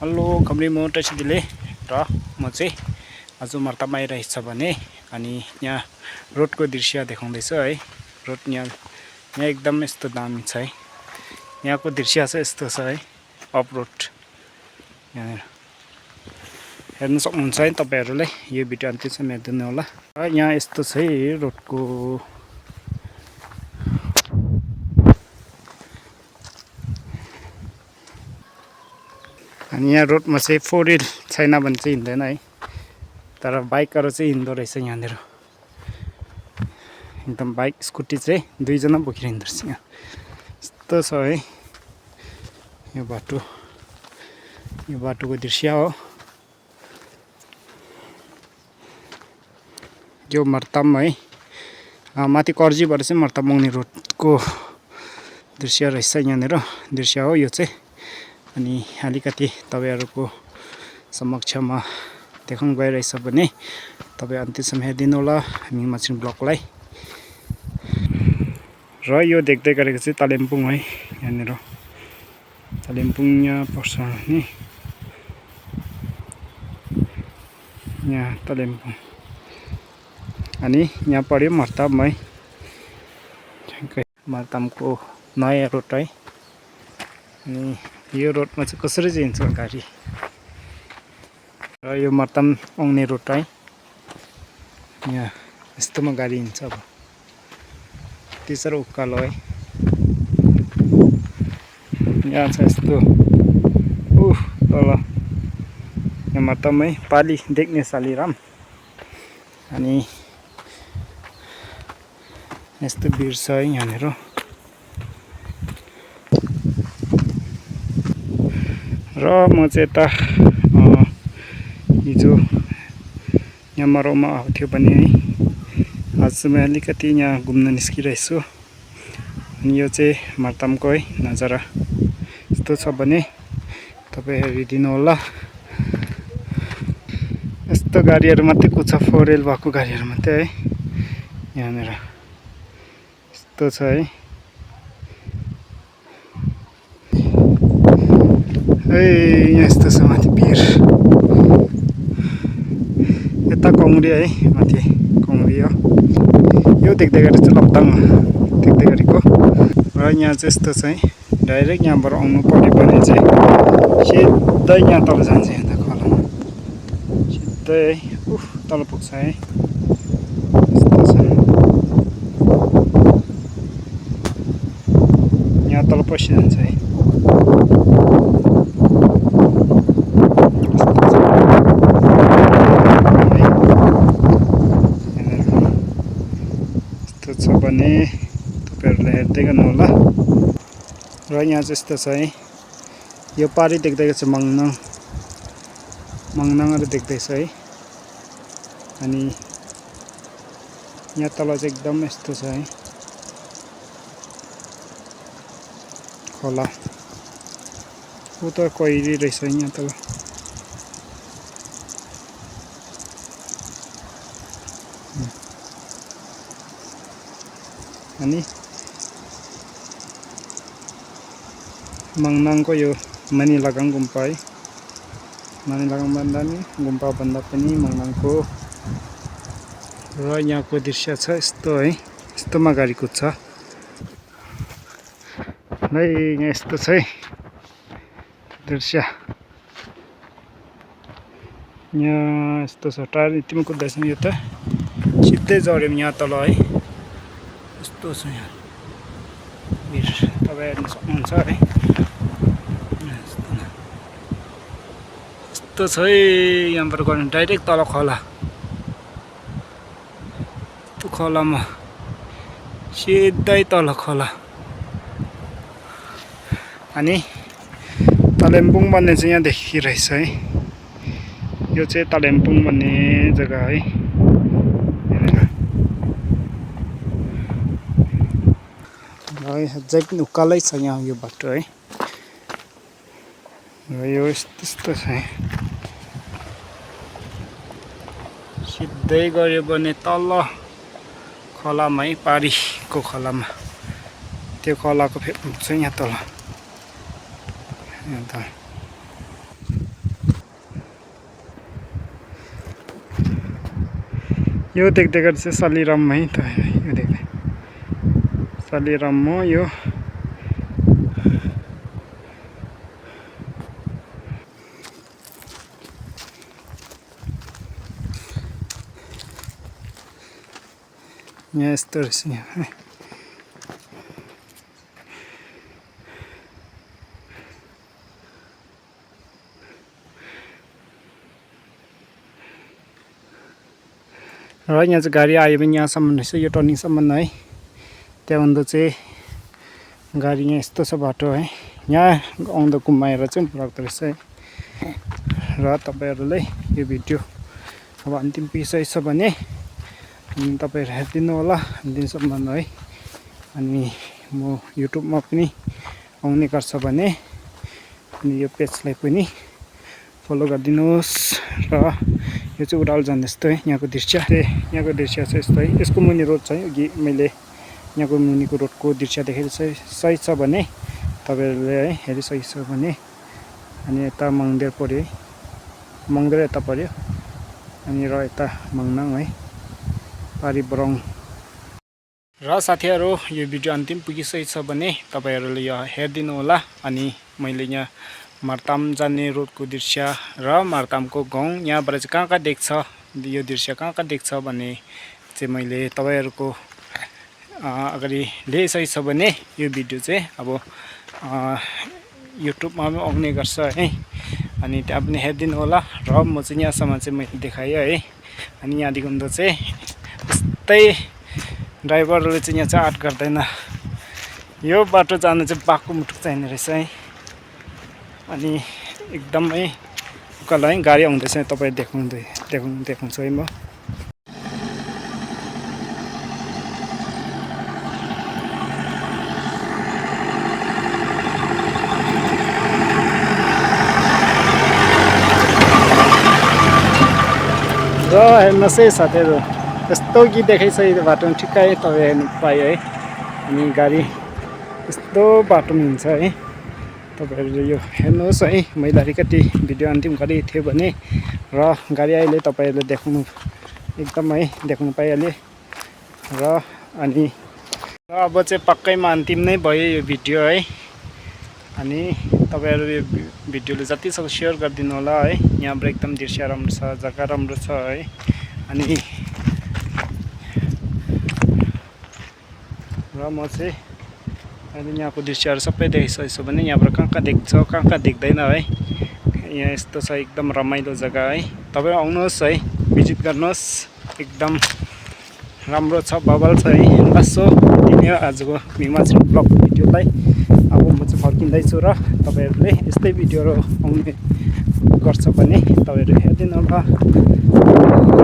Hello खम्री म टैसिदिले र म चाहिँ आज मर्ताम आइरहेछ भने अनि यहाँ रोडको दृश्य देखाउँदैछु है। रोड यहाँ एकदम यस्तो दामी छ है। यहाँको दृश्य चाहिँ यस्तो छ है। अफ रोड यहाँ हेर्न सक्नुहुन्छ है तपाईहरुले। यो भिडियो अन्त्यसम्म हेर्दिनु होला। यहाँ यस्तो छ है रोडको अनि यहाँ रोडमा चाहिँ 4 व्हील छैन भने चाहिँ हिँड्दैन है। तर बाइकहरु चाहिँ हिँड्दो रहेछ यहाँनेर। एकदम बाइक स्कुटी चाहिँ दुईजना बोकेर हिँड्दो रहेछ यहाँ। यस्तो छ है यो बाटोको दृश्य हो। यो मर्ताम है माथि कर्जीबाट चाहिँ मर्ताम आउने रोडको दृश्य रहेछ यहाँनेर। दृश्य हो यो चाहिँ। अनि अलिकति तपाईहरुको समक्षमा देखाउन गइरहेछ भने तपाई अन्त्यसम्म हेर्दिनु होला हामी मचिन ब्लगलाई। र यो देख्दै गरेको चाहिँ तलेम्पुङ है। यहाँनेर तलेम्पुङ यहाँ पर्छ नि। यहाँ तलेम्पुङ अनि यहाँ पर्यो मर्ताम है। मर्तामको नयाँ रोड है। अनि यो रोडमा चाहिँ कसरी चाहिँ हिँड्छ गाडी। र यो मर्ताम आउने रोड है। यहाँ यस्तोमा गाडी हिँड्छ। अब त्यसरी उकालो है। यहाँ छ यस्तो तल यहाँ मर्ताम है पाली देख्ने सालीराम। अनि यस्तो भिड छ है यहाँनेर। र म चाहिँ यता हिजो यहाँ मरौमा आउँथ्यो भने है। आज म अलिकति यहाँ घुम्न निस्किरहेछु। अनि यो चाहिँ मर्तामको है नजारा यस्तो छ भने तपाई हेरिदिनु होला। यस्तो गाडीहरु मात्रै कुद्छ 4 व्हील भएको गाडीहरु मात्रै है यहाँनेर। यस्तो छ है। यहाँ यस्तो छ माथि भिर। यता कङ्ग्री है माथि कङ्ग्री हो। यो देख्दै गरेको चाहिँ लप्ताङ देख्दै गरेको। र यहाँ चाहिँ यस्तो छ है। डाइरेक्ट यहाँबाट आउनु पर्यो भने चाहिँ सिधै यहाँ तल जान्छ। यहाँ खोलामा सिधै है तल पुग्छ है। यस्तो छ यहाँ तल पसिजान्छ है। छ भने तपाईहरुले हेर्दै गर्नु होला। र यहाँ चाहिँ यस्तो छ है। यो पारी देख्दै छ मङनाङहरु देख्दैछ है। अनि यहाँ तल चाहिँ एकदम यस्तो छ है खोला। उ त कोइरी रहेछ यहाँ तल। अनि मङनाङको यो मनिलगाङ गुम्पा है। मनिलगाङ भन्दा नि गुम्पा भन्दा पनि मङनाङको। र यहाँको दृश्य छ यस्तो है। यस्तोमा गाडी कुद्छ। नै यहाँ यस्तो छ है दृश्य। यहाँ यस्तो छ टायर यतिमा कुद्दैछ यो त सिधै झर्यो यहाँ तल है। यस्तो छ यहाँ भिर तपाई हेर्न सक्नुहुन्छ है। यस्तो छ है। यहाँबाट गयो डाइरेक्ट तल खोला। त्यो खोलामा सिधै तल खोला। अनि तलेम्पुङ भन्ने चाहिँ यहाँ देखिरहेछ है। यो चाहिँ तलेम्पुङ भन्ने जग्गा है। अझै पनि उकालै छ यहाँ यो बाटो है। र यो यस्तो छ है। सिधै गयो भने तल खोलामा है पारीको खोलामा। त्यो खोलाको फेद चाहिँ यहाँ तल। यो देख्दै गर्दा चाहिँ सलिराम है त यो देख्दै सलिराम हो यो यहाँ यस्तो रहेछ यहाँ र यहाँ चाहिँ गाडी आयो भने यहाँसम्म रहेछ यो टर्निङसम्म है त्यहाँभन्दा चाहिँ गाडी यहाँ यस्तो छ बाटो है यहाँ आउँदा घुमाएर चाहिँ राख्दो रहेछ है र तपाईँहरूलाई यो भिडियो अब अन्तिम पुगिसकेको छ भने तपाईँहरू हेरिदिनु होला अन्तिमसम्म है अनि म युट्युबमा पनि आउने गर्छ भने अनि यो पेजलाई पनि फलो गरिदिनुहोस् र यो चाहिँ उडाल जाने जस्तो है यहाँको दृश्य चाहिँ यस्तो है यसको मुनि रोड छ अघि मैले यहाँको मुनिको रोडको दृश्य देखेर चाहिँ सही छ भने तपाईँहरूले है हेरिसकेको छ भने अनि यता मङ्दिर पऱ्यो है मङ्दिर यता पऱ्यो अनि र यता मङनाङ है पारी बरङ र साथीहरू यो भिडियो अन्तिम पुगिसकेको छ भने तपाईँहरूले यो हेरिदिनु होला अनि मैले यहाँ मार्ताम जाने रोडको दृश्य र मार्तामको गाउँ यहाँबाट चाहिँ कहाँ देख्छ यो दृश्य कहाँ देख्छ भन्ने चाहिँ मैले तपाईँहरूको अगाडि ल्याइसकेको छ भने यो भिडियो चाहिँ अब युट्युबमा पनि आउने गर्छ है अनि त्यहाँ पनि हेरिदिनु होला र म चाहिँ यहाँसम्म चाहिँ मैले देखाएँ है अनि यहाँदेखि उता चाहिँ यस्तै ड्राइभरले चाहिँ यहाँ चाहिँ आँट गर्दैन यो बाटो जानु चाहिँ बाघको मुटुक चाहिने रहेछ है अनि एकदमै उकालो है गाडी आउँदैछ तपाईँ देखाउँछु है म र हेर्नुहोस् है साथीहरू यस्तो गीत देखाइसकेको बाटोमा ठिक्कै तपाईँ हेर्नु पायो है अनि गाडी यस्तो बाटोमा हिँड्छ है तपाईँहरूले यो हेर्नुहोस् है मैले अलिकति भिडियो अन्तिम गरेको थियो भने र गाडी अहिले तपाईँहरूले देख्नु एकदमै देख्नु पाइहाल्यो र अनि अब चाहिँ पक्कैमा अन्तिम नै भयो यो भिडियो है अनि तपाईँहरू यो भिडियोले जतिसक्दो सेयर गरिदिनु होला है यहाँबाट एकदम दृश्य राम्रो छ जग्गा राम्रो छ है अनि र म चाहिँ अहिले यहाँको दृश्यहरू सबै देखिसकेको छु भने यहाँबाट कहाँ देख्छ कहाँ देख्दैन है यहाँ यस्तो छ एकदम रमाइलो जग्गा है तपाईँ आउनुहोस् है भिजिट गर्नुहोस् एकदम राम्रो छ बबल छ है बस हो यति नै आजको हिमाचल ब्लग भिडियोलाई अब म चाहिँ फर्किँदैछु र तपाईँहरूले यस्तै भिडियोहरू आउने गर्छ भने तपाईँहरू हेरिदिनु होला।